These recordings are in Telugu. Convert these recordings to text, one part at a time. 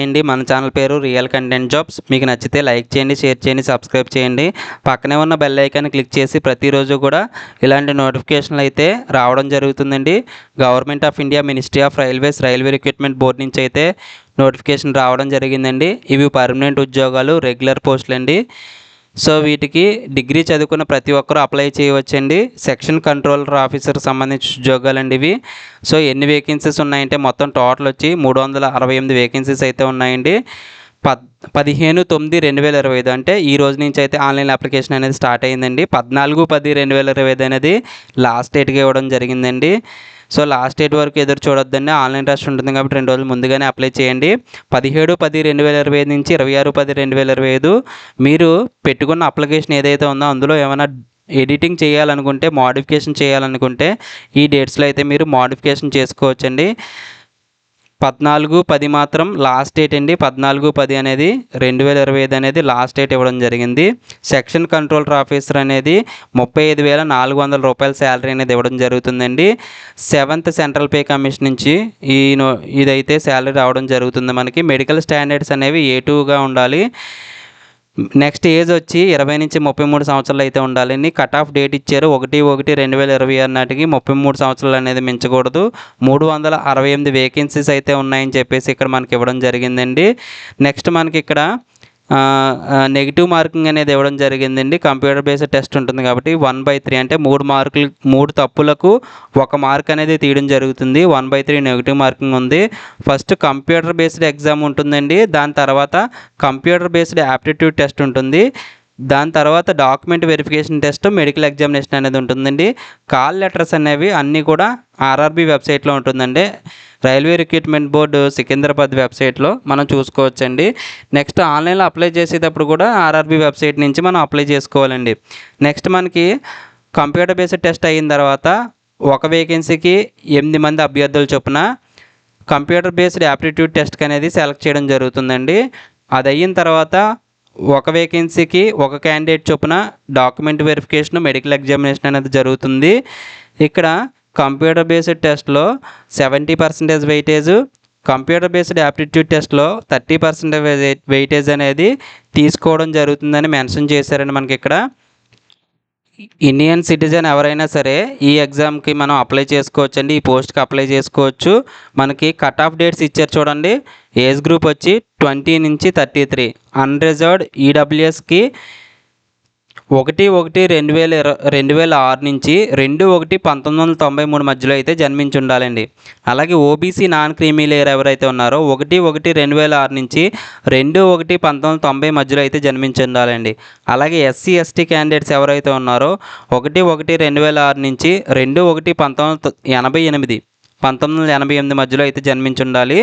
అండి మన ఛానల్ పేరు రియల్ కంటెంట్ జాబ్స్. మీకు నచ్చితే లైక్ చేయండి, షేర్ చేయండి, సబ్స్క్రైబ్ చేయండి. పక్కనే ఉన్న బెల్ ఐకాన్ క్లిక్ చేసి ప్రతిరోజు కూడా ఇలాంటి నోటిఫికేషన్లు అయితే రావడం జరుగుతుందండి. Government of India, ministry of railways, railway recruitment board నుంచి అయితే నోటిఫికేషన్ రావడం జరిగిందండి. ఇవి పర్మనెంట్ ఉద్యోగాలు, రెగ్యులర్ పోస్టులు అండి. సో వీటికి డిగ్రీ చదువుకున్న ప్రతి ఒక్కరూ అప్లై చేయవచ్చండి. సెక్షన్ కంట్రోలర్ ఆఫీసర్ సంబంధించిన ఉద్యోగాలండి ఇవి. సో ఎన్ని వేకెన్సీస్ ఉన్నాయంటే మొత్తం టోటల్ వచ్చి 368 వేకెన్సీస్ అయితే ఉన్నాయండి. 15/9/2025 అంటే ఈ రోజు నుంచి అయితే ఆన్లైన్ అప్లికేషన్ అనేది స్టార్ట్ అయ్యిందండి. 14/10/2025 అనేది లాస్ట్ డేట్గా ఇవ్వడం జరిగిందండి. సో లాస్ట్ డేట్ వరకు ఎదురు చూడొద్దండి. ఆన్లైన్ రష్ ఉంటుంది కాబట్టి 2 రోజులు ముందుగానే అప్లై చేయండి. 17/10/2025 నుంచి 26/10/2025 మీరు పెట్టుకున్న అప్లికేషన్ ఏదైతే ఉందో అందులో ఏమైనా ఎడిటింగ్ చేయాలనుకుంటే, మోడిఫికేషన్ చేయాలనుకుంటే ఈ డేట్స్లో అయితే మీరు మోడిఫికేషన్ చేసుకోవచ్చండి. 14/10 మాత్రం లాస్ట్ డేట్ అండి. 14/10 అనేది 2025 అనేది లాస్ట్ డేట్ ఇవ్వడం జరిగింది. సెక్షన్ కంట్రోలర్ ఆఫీసర్ అనేది 35,400 రూపాయల శాలరీ అనేది ఇవ్వడం జరుగుతుందండి. 7th సెంట్రల్ పే కమిషన్ నుంచి ఇదైతే శాలరీ రావడం జరుగుతుంది. మనకి మెడికల్ స్టాండర్డ్స్ అనేవి A2గా ఉండాలి. నెక్స్ట్ ఏజ్ వచ్చి 20 నుంచి 33 సంవత్సరాలు అయితే ఉండాలండి. కట్ ఆఫ్ డేట్ ఇచ్చారు 1/1/2026 నాటికి 33 సంవత్సరాలు అనేది మించకూడదు. 368 వేకెన్సీస్ అయితే ఉన్నాయని చెప్పేసి ఇక్కడ మనకి ఇవ్వడం జరిగిందండి. నెక్స్ట్ మనకి ఇక్కడ నెగిటివ్ మార్కింగ్ అనేది ఇవ్వడం జరిగిందండి. కంప్యూటర్ బేస్డ్ టెస్ట్ ఉంటుంది కాబట్టి 1/3 అంటే 3 తప్పులకు 1 మార్క్ అనేది తీయడం జరుగుతుంది. 1/3 నెగిటివ్ మార్కింగ్ ఉంది. ఫస్ట్ కంప్యూటర్ బేస్డ్ ఎగ్జామ్ ఉంటుందండి. దాని తర్వాత కంప్యూటర్ బేస్డ్ యాప్టిట్యూడ్ టెస్ట్ ఉంటుంది. దాని తర్వాత document verification test, medical examination అనేది ఉంటుందండి. కాల్ లెటర్స్ అనేవి అన్నీ కూడా ఆర్ఆర్బీ వెబ్సైట్లో ఉంటుందండి. రైల్వే రిక్రూట్మెంట్ బోర్డు సికింద్రాబాద్ వెబ్సైట్లో మనం చూసుకోవచ్చండి. నెక్స్ట్ ఆన్లైన్లో అప్లై చేసేటప్పుడు కూడా ఆర్ఆర్బీ వెబ్సైట్ నుంచి మనం అప్లై చేసుకోవాలండి. నెక్స్ట్ మనకి కంప్యూటర్ బేస్డ్ టెస్ట్ అయిన తర్వాత ఒక వేకెన్సీకి 8 మంది అభ్యర్థుల చొప్పున కంప్యూటర్ బేస్డ్ యాప్టిట్యూడ్ టెస్ట్కి అనేది సెలెక్ట్ చేయడం జరుగుతుందండి. అది అయిన తర్వాత ఒక వేకెన్సీకి ఒక క్యాండిడేట్ చొప్పున డాక్యుమెంట్ వెరిఫికేషన్, మెడికల్ ఎగ్జామినేషన్ అనేది జరుగుతుంది. ఇక్కడ కంప్యూటర్ బేస్డ్ టెస్ట్లో 70% వెయిటేజ్, కంప్యూటర్ బేస్డ్ యాప్టిట్యూడ్ టెస్ట్లో 30% వెయిటేజ్ అనేది తీసుకోవడం జరుగుతుందని మెన్షన్ చేశారండి. మనకి ఇక్కడ ఇండియన్ సిటిజన్ ఎవరైనా సరే ఈ ఎగ్జామ్కి మనం అప్లై చేసుకోవచ్చండి. ఈ పోస్ట్కి అప్లై చేసుకోవచ్చు. మనకి కట్ ఆఫ్ డేట్స్ ఇచ్చారు చూడండి. ఏజ్ గ్రూప్ వచ్చి 20 నుంచి 33, అన్రిజర్వ్డ్ ఈడబ్ల్యూఎస్కి 1/1/2006 నుంచి 2/1/1993 మధ్యలో అయితే జన్మించి ఉండాలండి. అలాగే ఓబీసీ నాన్ క్రీమీ లేయర్ ఎవరైతే ఉన్నారో 1/1/2006 నుంచి 2/1/1990 మధ్యలో అయితే జన్మించి ఉండాలండి. అలాగే ఎస్సీ ఎస్టీ క్యాండిడేట్స్ ఎవరైతే ఉన్నారో 1/1/2006 నుంచి 2/1/1988 మధ్యలో అయితే జన్మించి ఉండాలి.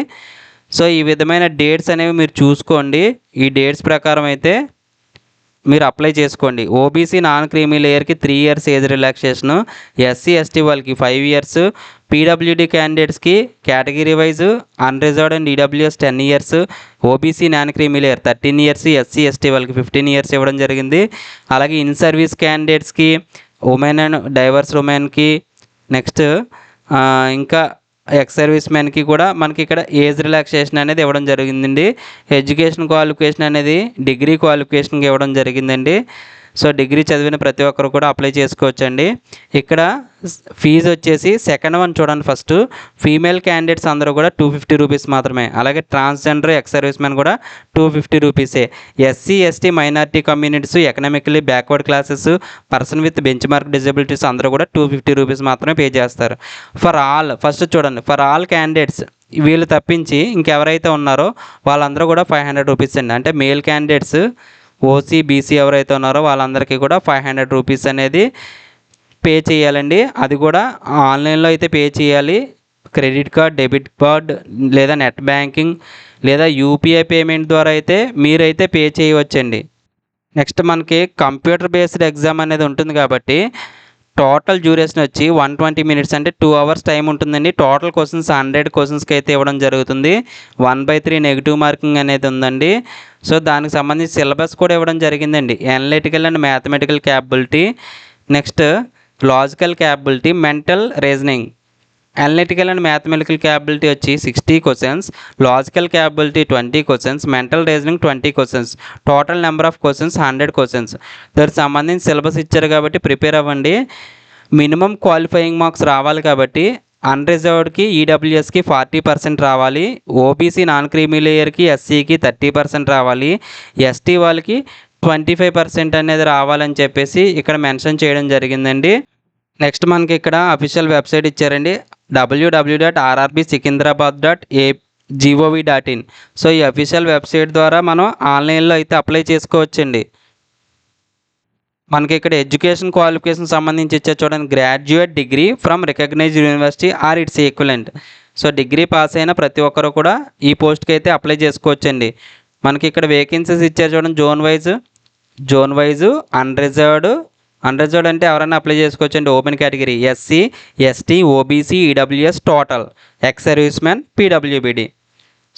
సో ఈ విధమైన డేట్స్ అనేవి మీరు చూసుకోండి. ఈ డేట్స్ ప్రకారం అయితే మీరు అప్లై చేసుకోండి. ఓబీసీ నాన్ క్రీమీ లేయర్కి 3 years age relaxation, SC ST వాళ్ళకి 5 years, పీడబ్ల్యూడీ క్యాండిడేట్స్కి category wise unreserved and EWS 10 years, OBC non creamy layer 13 years, SC ST వాళ్ళకి 15 years ఇవ్వడం జరిగింది. అలాగే ఇన్ సర్వీస్ క్యాండిడేట్స్కి, ఉమెన్ అండ్ డైవర్స్ ఉమెన్కి, నెక్స్ట్ ఇంకా ఎక్స్ సర్వీస్ మెన్కి కూడా మనకి ఇక్కడ ఏజ్ రిలాక్సేషన్ అనేది ఇవ్వడం జరిగిందండి. ఎడ్యుకేషన్ క్వాలిఫికేషన్ అనేది డిగ్రీ క్వాలిఫికేషన్కి ఇవ్వడం జరిగిందండి. సో డిగ్రీ చదివిన ప్రతి ఒక్కరు కూడా అప్లై చేసుకోవచ్చండి. ఇక్కడ ఫీజు వచ్చేసి సెకండ్ వన్ చూడండి. ఫస్ట్ ఫీమేల్ క్యాండిడేట్స్ అందరూ కూడా 250 రూపీస్ మాత్రమే. అలాగే ట్రాన్స్జెండర్, ఎక్స్ సర్వీస్ మెన్ కూడా 250 రూపీసే. SC ST minority communities, economically backward classes, person with bench mark disabilities అందరూ కూడా 250 రూపీస్ మాత్రమే పే చేస్తారు. ఫర్ ఆల్ ఫస్ట్ చూడండి, ఫర్ ఆల్ క్యాండిడేట్స్ వీళ్ళు తప్పించి ఇంకెవరైతే ఉన్నారో వాళ్ళందరూ కూడా 500 రూపీస్ అండి. అంటే మేల్ క్యాండిడేట్స్, ఓసీ బీసీ ఎవరైతే ఉన్నారో వాళ్ళందరికీ కూడా 500 రూపీస్ అనేది పే చేయాలండి. అది కూడా ఆన్లైన్లో అయితే పే చేయాలి. క్రెడిట్ కార్డ్, డెబిట్ కార్డ్ లేదా నెట్ బ్యాంకింగ్ లేదా యూపీఐ పేమెంట్ ద్వారా అయితే మీరైతే పే చేయవచ్చండి. నెక్స్ట్ మనకి కంప్యూటర్ బేస్డ్ ఎగ్జామ్ అనేది ఉంటుంది కాబట్టి టోటల్ డ్యూరేషన్ వచ్చి 120 minutes అంటే 2 hours టైం ఉంటుందండి. టోటల్ క్వశ్చన్స్ 100 క్వశ్చన్స్కి అయితే ఇవ్వడం జరుగుతుంది. 1/3 నెగిటివ్ మార్కింగ్ అనేది ఉందండి. సో దానికి సంబంధించి సిలబస్ కూడా ఇవ్వడం జరిగిందండి. Analytical and mathematical capability, next logical capability, mental reasoning, analytical and mathematical capability వచ్చి 60 questions, logical capability 20 questions, mental reasoning 20 questions, total number of questions 100 questions. దానికి సంబంధించి సిలబస్ ఇచ్చారు కాబట్టి ప్రిపేర్ అవ్వండి. మినిమం క్వాలిఫైయింగ్ మార్క్స్ రావాలి కాబట్టి అన్రిజర్వ్డ్కి ఈడబ్ల్యూఎస్కి 40% రావాలి, ఓబీసీ నాన్ క్రీమీ లేయర్కి ఎస్సీకి 30% రావాలి, ఎస్టీ వాళ్ళకి 25% అనేది రావాలని చెప్పేసి ఇక్కడ మెన్షన్ చేయడం జరిగిందండి. నెక్స్ట్ మనకి ఇక్కడ అఫీషియల్ వెబ్సైట్ ఇచ్చారండి, www.rrbsikindrabad.gov.in. సో ఈ అఫీషియల్ వెబ్సైట్ ద్వారా మనం ఆన్లైన్లో అయితే అప్లై చేసుకోవచ్చండి. మనకి ఇక్కడ ఎడ్యుకేషన్ క్వాలిఫికేషన్ సంబంధించి ఇచ్చే చూడండి, graduate degree from recognised university or it's equivalent. So degree pass అయిన ప్రతి ఒక్కరు కూడా ఈ పోస్ట్కి అయితే అప్లై చేసుకోవచ్చండి. మనకి ఇక్కడ వేకెన్సీస్ ఇచ్చారు చూడండి, జోన్ వైజు అన్రిజర్వ్డ్ అంటే ఎవరైనా అప్లై చేసుకోవచ్చండి. Open category SC, ST, OBC, EWS, total, ex service man, PWBD.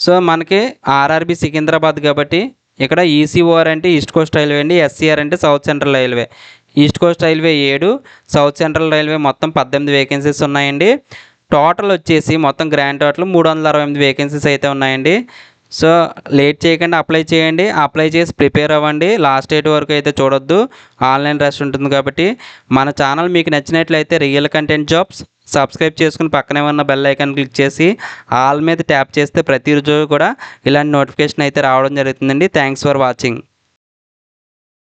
So మనకి ఆర్ఆర్బి సికింద్రాబాద్ కాబట్టి ఇక్కడ ఈసీఓఆర్ అంటే ఈస్ట్ కోస్ట్ రైల్వే అండి, ఎస్సీఆర్ అంటే south central railway. East coast railway 7, south central railway మొత్తం 18 వేకెన్సీస్ ఉన్నాయండి. టోటల్ వచ్చేసి మొత్తం గ్రాండ్ టోటల్ 368 వేకెన్సీస్ అయితే ఉన్నాయండి. సో లేట్ చేయకుండా అప్లై చేయండి, అప్లై చేసి ప్రిపేర్ అవ్వండి. లాస్ట్ డేట్ వరకు అయితే చూడొద్దు, ఆన్లైన్ రష్ ఉంటుంది కాబట్టి. మన ఛానల్ మీకు నచ్చినట్లయితే రియల్ కంటెంట్ జాబ్స్ సబ్స్క్రైబ్ చేసుకుని పక్కనే ఉన్న బెల్ ఐకాన్ క్లిక్ చేసి ఆల్ మీద ట్యాప్ చేస్తే ప్రతిరోజు కూడా ఇలాంటి నోటిఫికేషన్ అయితే రావడం జరుగుతుందండి. Thanks for watching.